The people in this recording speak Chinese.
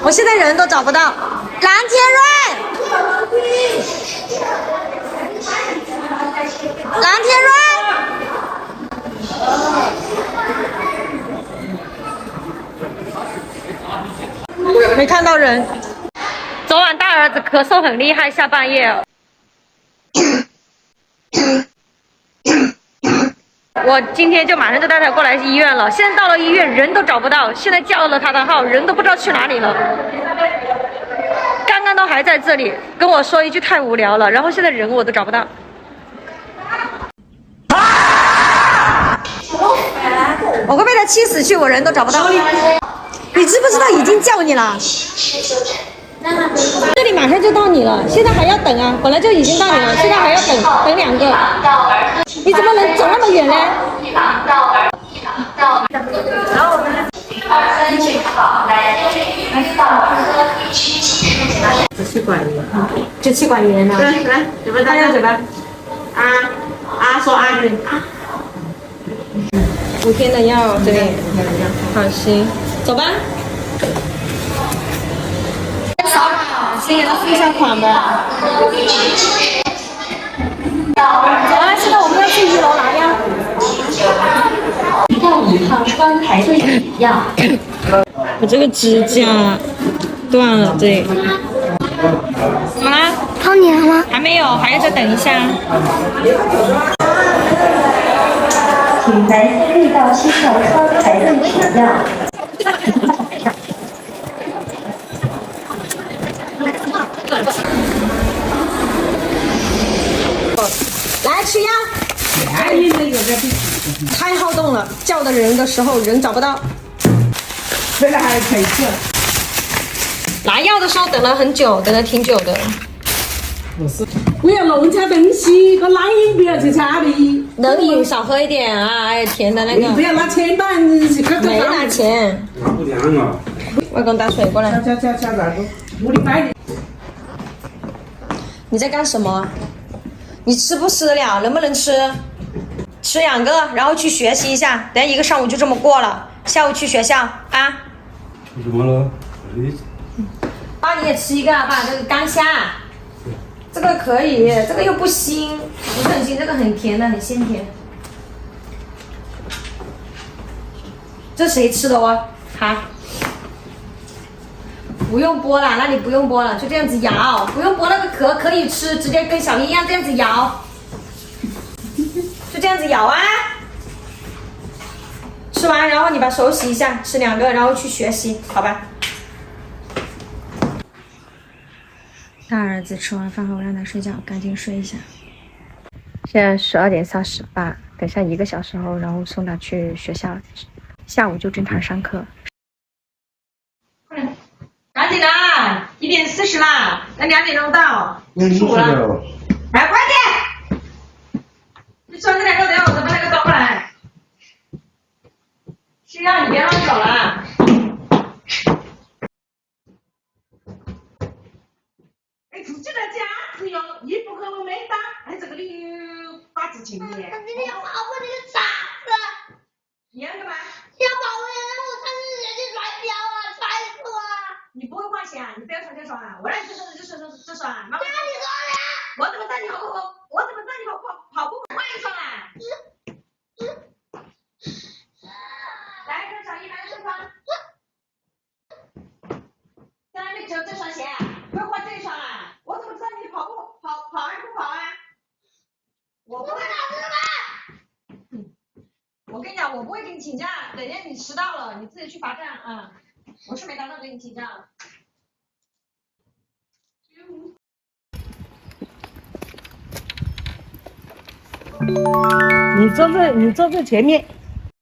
我现在人都找不到。蓝天润，蓝天润，没看到人。昨晚大儿子咳嗽很厉害，下半夜。我今天就马上就带他过来医院了，现在到了医院人都找不到，现在叫了他的号，人都不知道去哪里了。刚刚都还在这里跟我说一句太无聊了，然后现在人我都找不到。我会被他气死去，我人都找不到。你知不知道已经叫你了？这里马上就到你了，现在还要等啊！本来就已经到你了，现在还要等2个。你怎么能走那么远呢？然后我们支气管炎，支气管炎呢？对，来，嘴巴张开嘴巴，说啊，对，5天的药，对，好，行，走吧。先给他付一下款吧。走啊！现在我们要去1楼拿药。到5号窗排队取药。我这个指甲断了，对。怎么啦？掏你了吗？还没有，还要再等一下。请在6到7号窗排队取药。来吃药，太好动了，叫的人的时候人找不到。这个还可以吃。拿药的时候等了很久，等了挺久的。我要弄点东西，个冷饮不要去家里。冷饮少喝一点啊，哎，甜的那个。不要拿钱单，没拿钱。不凉啊！外公打水过来。你在干什么？你吃不吃得了？能不能吃？吃2个，然后去学习一下。等下1个上午就这么过了，下午去学校啊。怎么了？爸，你也吃一个啊，爸，这个干虾，这个可以，这个又不腥，不是很腥，这个很甜的，很鲜甜。这谁吃的哦？好。不用剥了，那你不用剥了，就这样子摇，不用剥那个壳，可以吃，直接跟小英一样这样子摇，就这样子摇啊。吃完，然后你把手洗一下，吃2个，然后去学习，好吧？大儿子吃完饭后让他睡觉，赶紧睡一下。现在12点38，等下1个小时后，然后送他去学校，下午就正常上课。赶紧啦！1点40啦，那2点钟到。15了。来，快点！你吃完这2个，等下我再把那个端过来。需要你别乱走了。哎，自己在家只用衣服和我没打，哎，这个里打字情节。你要把我这个啥子？一样的吗？要把我我穿人家甩掉啊，甩死我！你不会换鞋啊？你不要穿这双啊！我让你穿这双啊！妈妈，你说的。我怎么知道你我怎么知道你跑步换一双啊？来，跟小姨来这双。家里面只有这双鞋啊，不要换这双啊！我怎么知道你跑还不跑啊？我不会打字吗？我跟你讲，我不会给你请假，等下你迟到了，你自己去罚站啊！我是没打算给你请假了。你坐这前面。